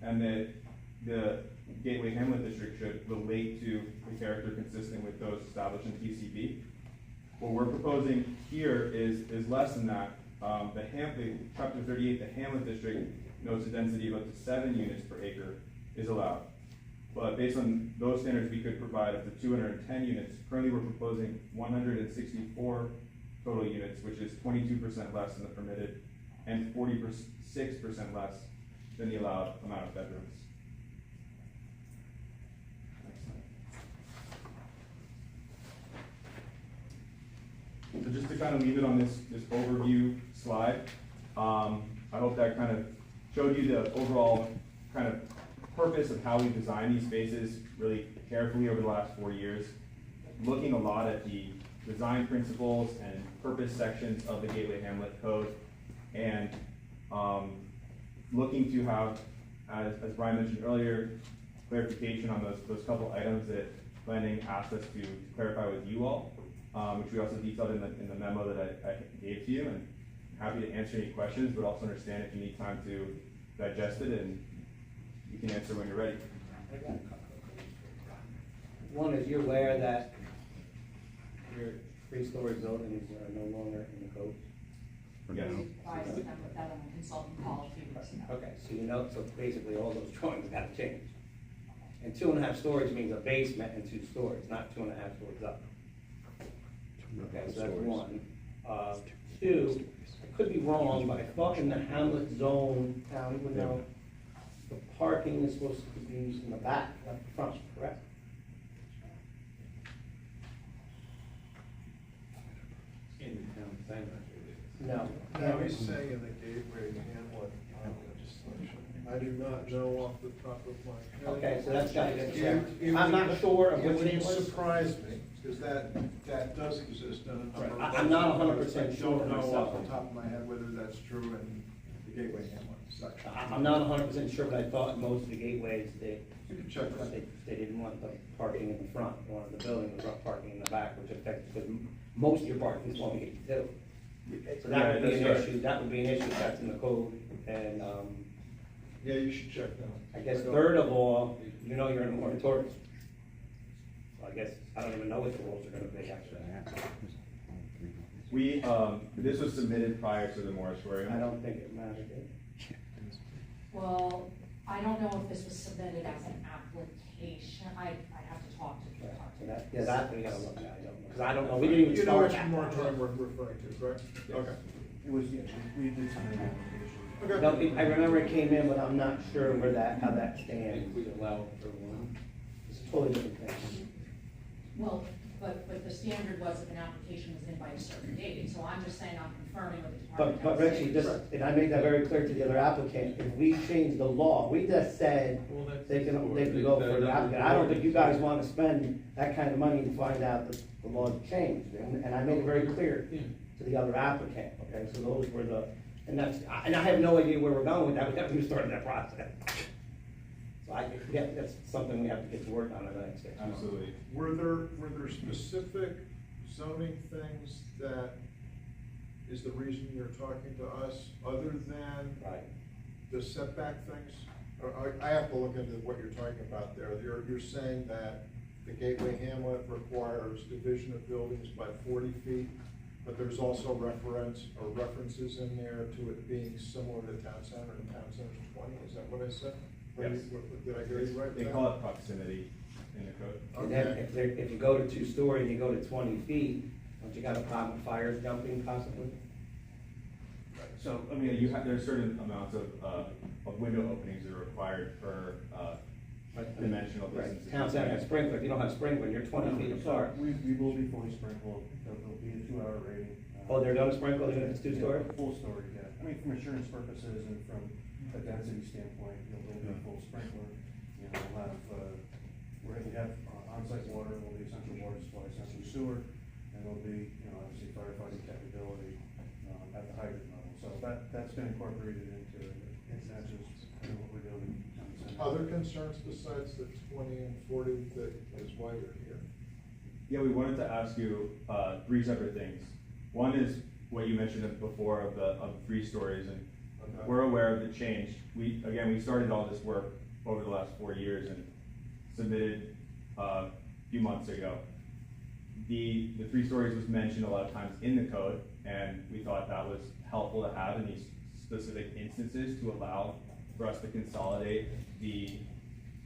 and that the Gateway Hamlet District should relate to the character consistent with those established in TCB. What we're proposing here is less than that. Chapter 38, the Hamlet District, notes a density of up to 7 units per acre is allowed. But based on those standards, we could provide up to 210 units. Currently, we're proposing 164 total units, which is 22% less than the permitted, and 46% less than the allowed amount of bedrooms. So just to kind of leave it on this overview slide, I hope that kind of showed you the overall kind of purpose of how we design these spaces really carefully over the last 4 years, looking a lot at the design principles and purpose sections of the Gateway Hamlet Code, and looking to have, as Brian mentioned earlier, clarification on those couple items that planning asked us to clarify with you all, which we also detailed in the memo that I gave to you, and happy to answer any questions, but also understand if you need time to digest it, and you can answer when you're ready. One, is you're aware that your 3-story buildings are no longer in the code? Yes. We advised them with that on a consultant call a few weeks ago. Okay, so you know, so basically all those drawings got to change. And 2.5 stories means a basement and 2 stories, not 2.5 stories up. Okay, so that's one. 2, I could be wrong, but I thought in the Hamlet zone, town would know, the parking is supposed to be used in the back, not the front, correct? In the town center. No. Now, he's saying in the Gateway Hamlet legislation. I do not know off the top of my head. Okay, so that's got to get It- checked. it I'm would- not sure of it which would one it was. surprise me, because that does exist in a number of. I'm not 100% I sure don't know myself. off the top of my head whether that's true in the Gateway Hamlet section. I'm not 100% sure, but I thought most of the gateways, they Check that. They didn't want the parking in the front, they wanted the building with front parking in the back, which affects, because most of your parking is 182. So that would be an that's right. issue, that would be an issue, that's in the code, and, Yeah, you should check that. I guess third of all, you know you're in a moratorium. So I guess, I don't even know what the rules are gonna be actually. We, this was submitted prior to the moratorium. I don't think it mattered, did it? Well, I don't know if this was submitted as an application, I have to talk to the So that, yeah, that we gotta look at, I don't know, because I don't know, we didn't even You know start which that. moratorium we're referring to, correct? Okay. It was, yeah, we did some application. Okay. No, I remember it came in, but I'm not sure where that, how that If stands. we allow for one. It's a totally different thing. Well, but the standard was if an application was in by a certain date, so I'm just saying I'm confirming with the department. But Richie, just, and I made that very clear to the other applicant, if we change the law, we just said they can go for the applicant. I don't think you guys wanna spend that kind of money to find out that the law's changed, and I made it very clear to the other applicant, okay, so those were the, and I have no idea where we're going with that, we haven't even started that process. So that's something we have to get to work on in the next 6 months. Absolutely. Were there specific zoning things that is the reason you're talking to us, other than Right. the setback things? I have to look into what you're talking about there. You're saying that the Gateway Hamlet requires division of buildings by 40 feet, but there's also references in there to it being similar to town center, and town center's 20, is that what I said? Yes. Did I hear you right? They call it proximity in the code. And then if you go to 2-story and you go to 20 feet, don't you got a problem with fires jumping possibly? So, I mean, there's certain amounts of window openings that are required for, dimensional Right, distances. town center has sprinkler, if you don't have sprinkler, you're 20 feet apart. We will be fully sprinkled, there'll be a 2-hour rating. Oh, they're done sprinkle, even if it's 2-story? Yeah, full story, yeah. I mean, from insurance purposes and from a density standpoint, there'll be a full sprinkler. You know, we'll have, we have on-site water, there'll be essential water supply, essential sewer, and there'll be, you know, obviously firefighting capability, at the hydrant level. So that's been incorporated into it. It's not just, you know, what we're doing. Other concerns besides the 20 and 40 that is why you're here? Yeah, we wanted to ask you, 3 separate things. One is what you mentioned before of 3 stories, and Okay. we're aware of the change. We started all this work over the last 4 years and submitted, a few months ago. The 3 stories was mentioned a lot of times in the code, and we thought that was helpful to have in these specific instances to allow for us to consolidate the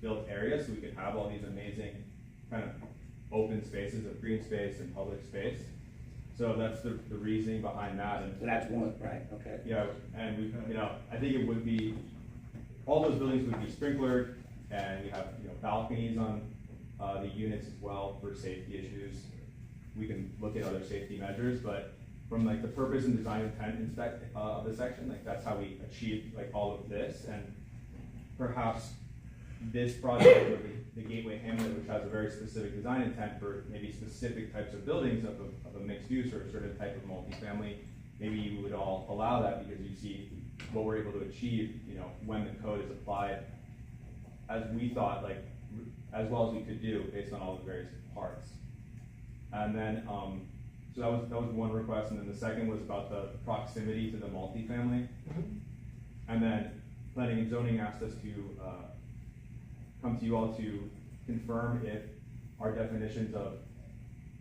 built area, so we could have all these amazing kind of open spaces of green space and public space. So that's the reasoning behind that. And So that's one, right, okay. yeah, and we, you know, I think it would be, all those buildings would be sprinklered, and we have, you know, balconies on, the units as well for safety issues. We can look at other safety measures, but from like the purpose and design intent of the section, like that's how we achieved like all of this, and perhaps this project, or the Gateway Hamlet, which has a very specific design intent for maybe specific types of buildings of a mixed use or a certain type of multifamily, maybe you would all allow that because you see what we're able to achieve, you know, when the code is applied, as we thought, like, as well as we could do based on all the various parts. And then, so that was one request, and then the second was about the proximity to the multifamily. And then planning and zoning asked us to, come to you all to confirm if our definitions of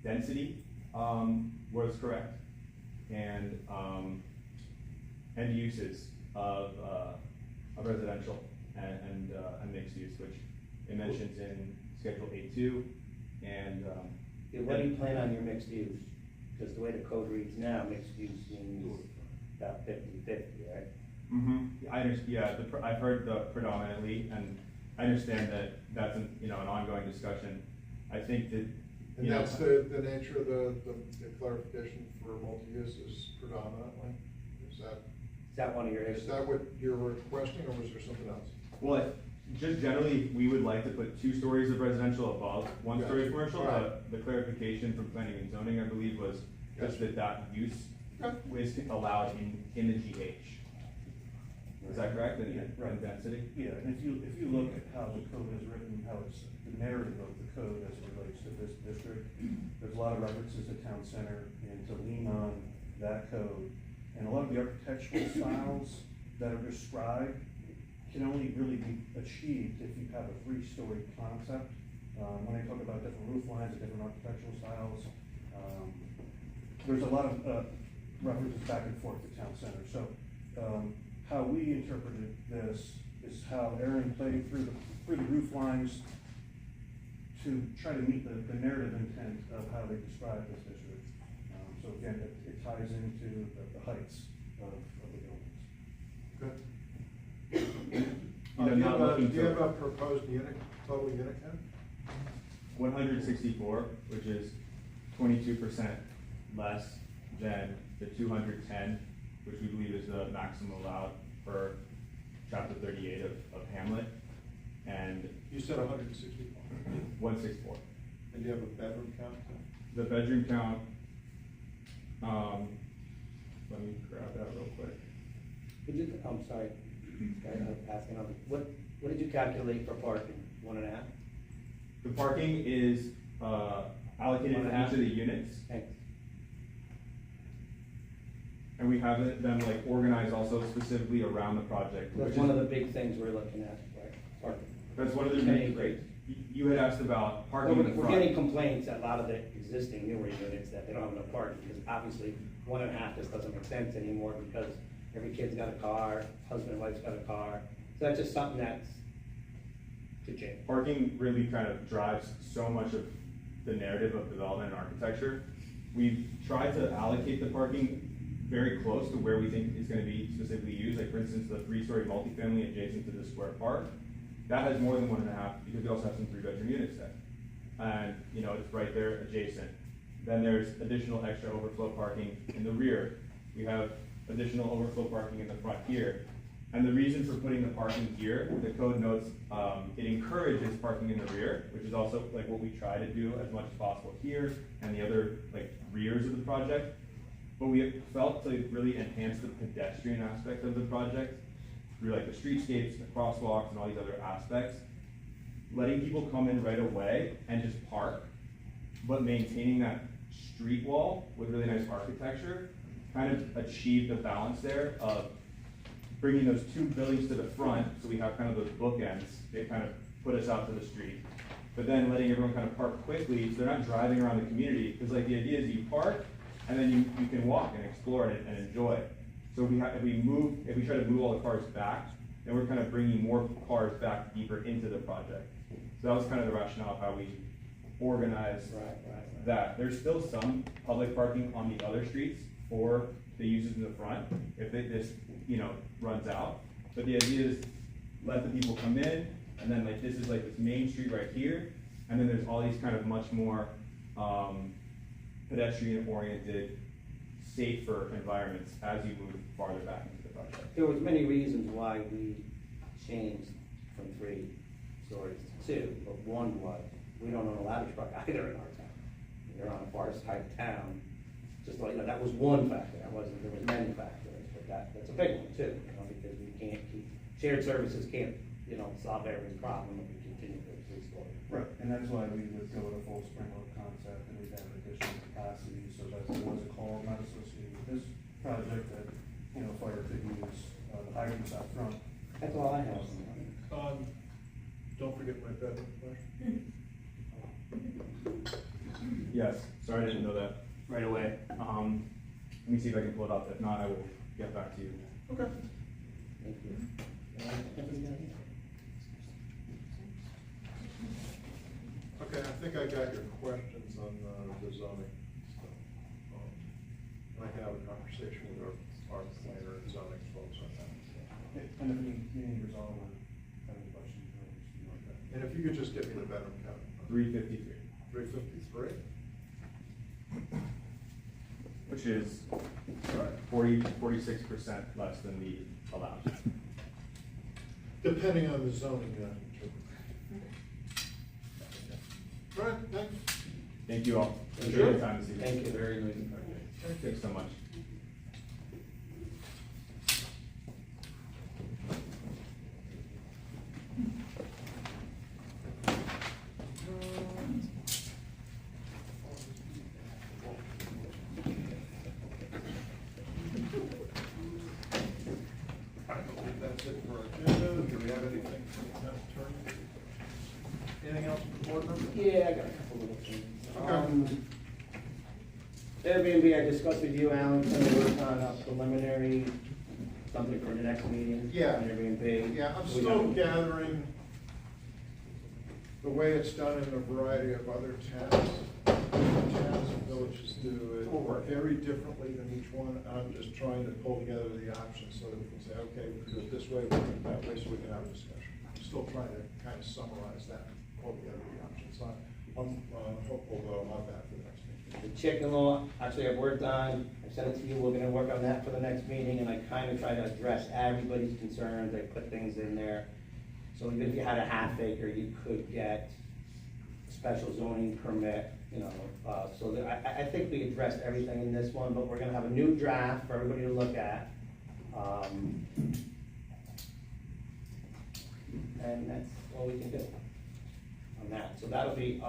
density, was correct, and uses of residential and mixed use, which it mentions in Schedule A2, and, Yeah, what do you plan on your mixed use? Because the way the code reads now, mixed use means about 50-50, right? I've heard the predominantly, and I understand that that's an ongoing discussion. I think that, And that's the nature of the clarification for multi-use is predominantly? Is that one of your is issues? that what you're requesting, or was there something else? well, just generally, we would like to put 2 stories of residential above 1 story Gotcha. commercial. Alright. The clarification from planning and zoning, I believe, was just Gotcha. that use Okay. is allowed in the GH. Is that correct? In Right. density? Yeah, and if you look at how the code is written, how it's the narrative of the code as it relates to this district, there's a lot of references to town center and to lean on that code. And a lot of the architectural styles that are described can only really be achieved if you have a 3-story concept. When I talk about different roof lines and different architectural styles, there's a lot of references back and forth to town center. So how we interpreted this is how Aaron played through the roof lines to try to meet the narrative intent of how they describe this district. So again, it ties into the heights of the buildings. Good. Not looking Do you have for- a proposed total unit count? 164, which is 22% less than the 210, which we believe is the maximum allowed for chapter 38 of Hamlet, and You said 164. 164. And you have a bedroom count? The bedroom count, let me grab that real quick. Could you, I'm sorry, I'm asking, what did you calculate for parking? 1.5? The parking is allocated for each of the units, Thanks. and we have them like organized also specifically around the project. That's which one is- of the big things we're looking at, right? Parking. That's one of the Okay, main, great. you had asked about Well, parking in the we're getting front. complaints at a lot of the existing newer units that they don't have enough parking, because obviously 1.5 just doesn't make sense anymore, because every kid's got a car, husband and wife's got a car, so that's just something that's to change. Parking really kind of drives so much of the narrative of development and architecture. We've tried to allocate the parking very close to where we think it's gonna be specifically used, like for instance, the 3-story multifamily adjacent to the square park. That has more than 1.5, because we also have some 3-bedroom units there. And, you know, it's right there adjacent. Then there's additional extra overflow parking in the rear. We have additional overflow parking in the front here. And the reason for putting the parking here, the code notes, it encourages parking in the rear, which is also like what we try to do as much as possible here and the other like rears of the project. But we felt to really enhance the pedestrian aspect of the project through like the streetscapes, the crosswalks, and all these other aspects. Letting people come in right away and just park, but maintaining that street wall with really nice architecture, kind of achieve the balance there of bringing those two buildings to the front, so we have kind of those bookends, they kind of put us out to the street. But then letting everyone kind of park quickly, so they're not driving around the community, because like the idea is you park, and then you can walk and explore it and enjoy. So if we try to move all the cars back, then we're kind of bringing more cars back deeper into the project. So that was kind of the rationale of how we organized Right. that. There's still some public parking on the other streets for the users in the front, if this, you know, runs out. But the idea is let the people come in, and then like this is like this main street right here, and then there's all these kind of much more pedestrian-oriented, safer environments as you move farther back into the project. There was many reasons why we changed from 3 stories to 2, but one was, we don't own a ladder truck either in our town. You're on a far side of town, just like, you know, that was one factor, there was many factors, but that's a big one too, you know, because we can't keep, shared services can't, you know, solve every problem if we continue to 3 stories. Right, and that's why we would go with a full springboard concept, and we'd have additional capacity, so that there was a call not associated with this project that, you know, fire could use, the hydrants out front. That's all I have. Don't forget my bedroom question. Yes, sorry I didn't know that right away. Let me see if I can pull it up. If not, I will get back to you. Okay. Thank you. Okay, I think I got your questions on the zoning stuff. I can have a conversation with our planner and zoning folks on that. And if we need to resolve or have any questions, you know, like that. And if you could just give me the bedroom count. 353, 353? which is Right. 46% less than the allowed. Depending on the zoning, All right, thanks. Thank you all. Sure. Appreciate your time this evening. Thank you. Very nice. Thanks so much. I believe that's it for our agenda. Do we have anything from the town attorney? Anything else from the board members? Yeah, I got a couple little things. Okay. Airbnb, I discussed with you, Alan, can we work on a preliminary, something for the next meeting? Yeah. On Airbnb. Yeah, I'm We still don't- gathering the way it's done in a variety of other towns. Towns and villages do it very differently than each one. I'm just trying to pull together the options so that we can say, okay, we can do it this way, we can do it that way, so we can have a discussion. I'm still trying to kind of summarize that, and pull together the options. hopeful that I'll have that for the next meeting. The chicken law, actually, I've worked on, I sent it to you, we're gonna work on that for the next meeting, and I kinda try to address everybody's concerns, I put things in there. So even if you had a half acre, you could get special zoning permit, you know, so I think we addressed everything in this one, but we're gonna have a new draft for everybody to look at. And that's all we can do on that. So that'll be,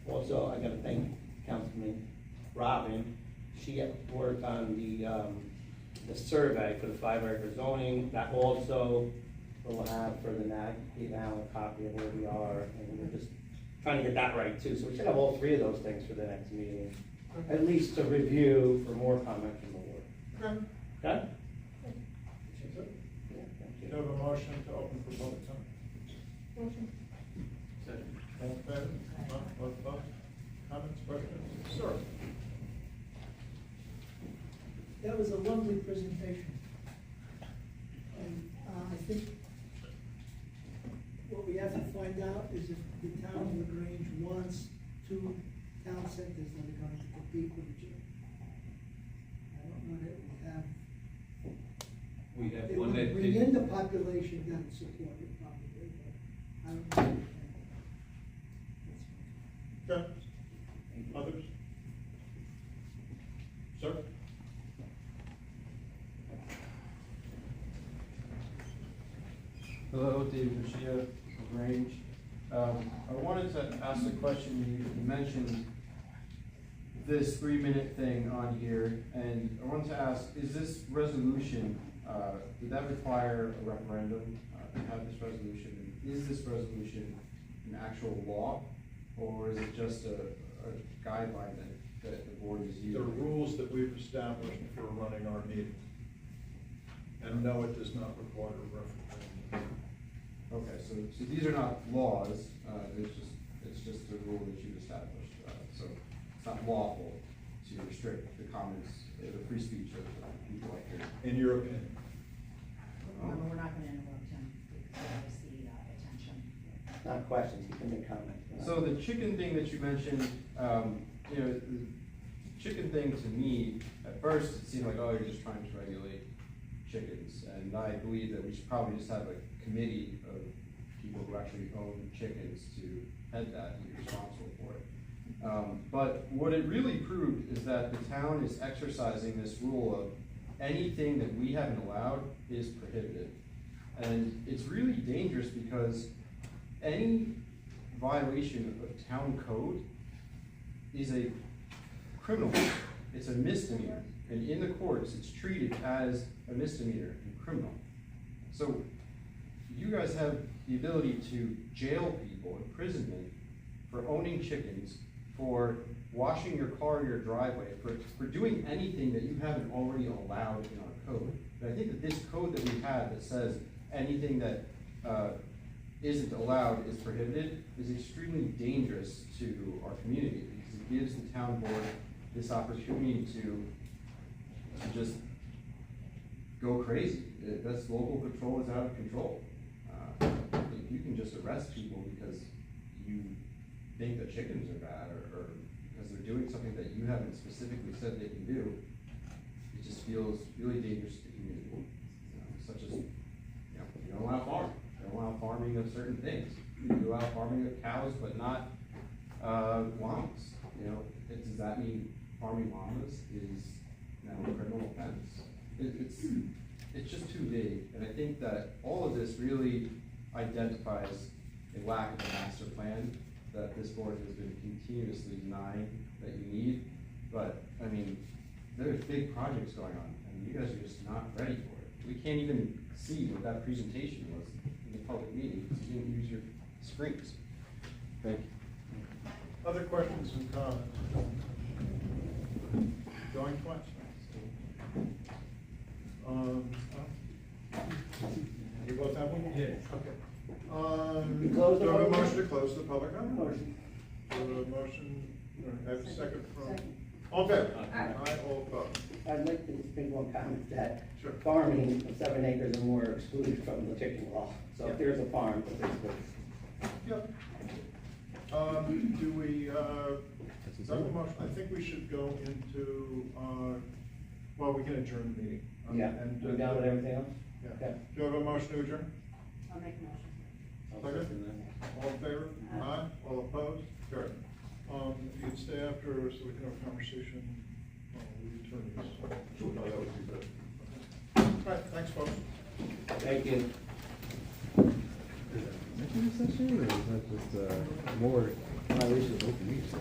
also, I gotta thank Councilman Robin. She worked on the survey for the 5 acre zoning. That also will have for the now a copy of where we are, and we're just trying to get that right too. So we should have all 3 of those things for the next meeting, at least to review for more comment from the board. Okay. Okay? Do Yeah, thank you you. have a motion to open for public comment? Motion. All in favor? None, opposed? Comments, questions? Sir? That was a lovely presentation. And I think what we have to find out is if the town of Lagrange wants 2 town centers that are going to compete with each other. I don't know that we have. We have They one want to that bring did, in the population that would support it probably, but I don't know. Okay. Others? Sir? Hello, David Lucia, Lagrange. I wanted to ask a question. You mentioned this 3-minute thing on here, and I wanted to ask, is this resolution, did that require a referendum to have this resolution? And is this resolution an actual law, or is it just a guideline that the board is using? The rules that we've established for running our meetings. And no, it does not require a referendum. Okay, so these are not laws, it's just a rule that you've established, so it's not lawful to restrict the comments, the free speech of people like yours. In your opinion? Remember, we're not gonna interrupt him, because that was the attention. Not questions, you can make comments. So the chicken thing that you mentioned, you know, the chicken thing to me, at first it seemed like, oh, you're just trying to regulate chickens, and I believe that we should probably just have a committee of people who actually own chickens to head that and be responsible for it. But what it really proved is that the town is exercising this rule of anything that we haven't allowed is prohibited. And it's really dangerous because any violation of town code is a criminal, it's a misdemeanor. And in the courts, it's treated as a misdemeanor and criminal. So you guys have the ability to jail people, imprisonment, for owning chickens, for washing your car in your driveway, for doing anything that you haven't already allowed in our code. And I think that this code that we have that says anything that isn't allowed is prohibited is extremely dangerous to our community, because it gives the town board this opportunity to just go crazy. That's local control is out of control. You can just arrest people because you think that chickens are bad, or because they're doing something that you haven't specifically said they can do. It just feels really dangerous to the community. Such as, you don't allow farming. You don't allow farming of certain things. You allow farming of cows, but not llamas. Does that mean farming llamas is now a criminal offense? It's just too vague, and I think that all of this really identifies a lack of a master plan that this board has been continuously denying that you need. But, I mean, there's big projects going on, and you guys are just not ready for it. We can't even see what that presentation was in the public meeting, because you didn't use your screens. Thank you. Other questions and comments? Going twice. You both have one? Yeah. Okay. We close the Do I have a public- motion to close the public comment? Motion. Do I have a motion, I have a second from, all in favor? Aye, all opposed. I'd like to just make one comment that Sure. farming of 7 acres or more are excluded from the chicken law. So if there's a farm, but there's this. Yep. Do we, I think we should go into, well, we can adjourn the meeting. Yeah, And, we down with everything else? Yeah. Okay. Do you have a motion to adjourn? I'll make a motion. Second? All in favor? Aye. All opposed? Carried. If you'd stay after, so we can have a conversation with the attorneys. Sure, that would be good. All right, thanks, folks. Thank you. Executive session, or is that just, more violation of open meetings law?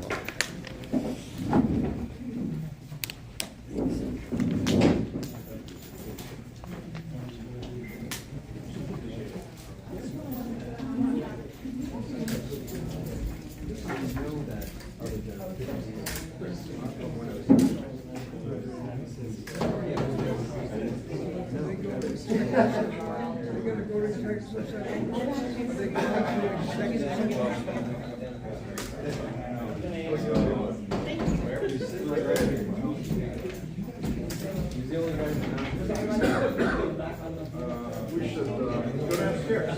We should, go downstairs.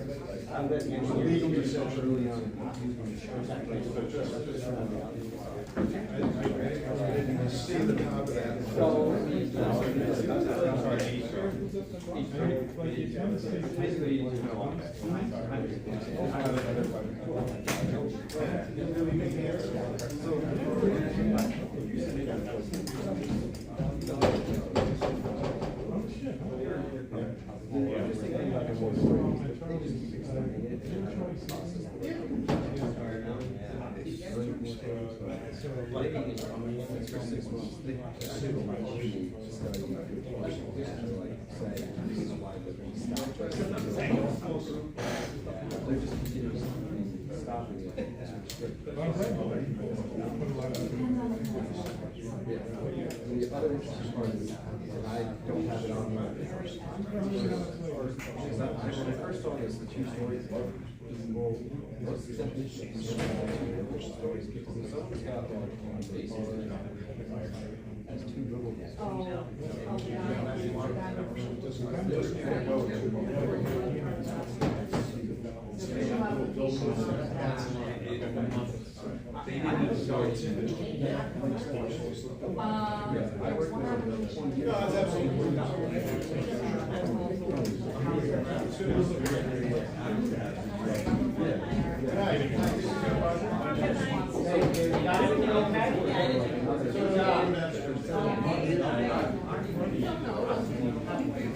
Legal decision. See the top of that. The other interesting part is, and I don't have it on my. When I first saw this, the two stories. As two little guys.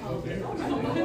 Okay.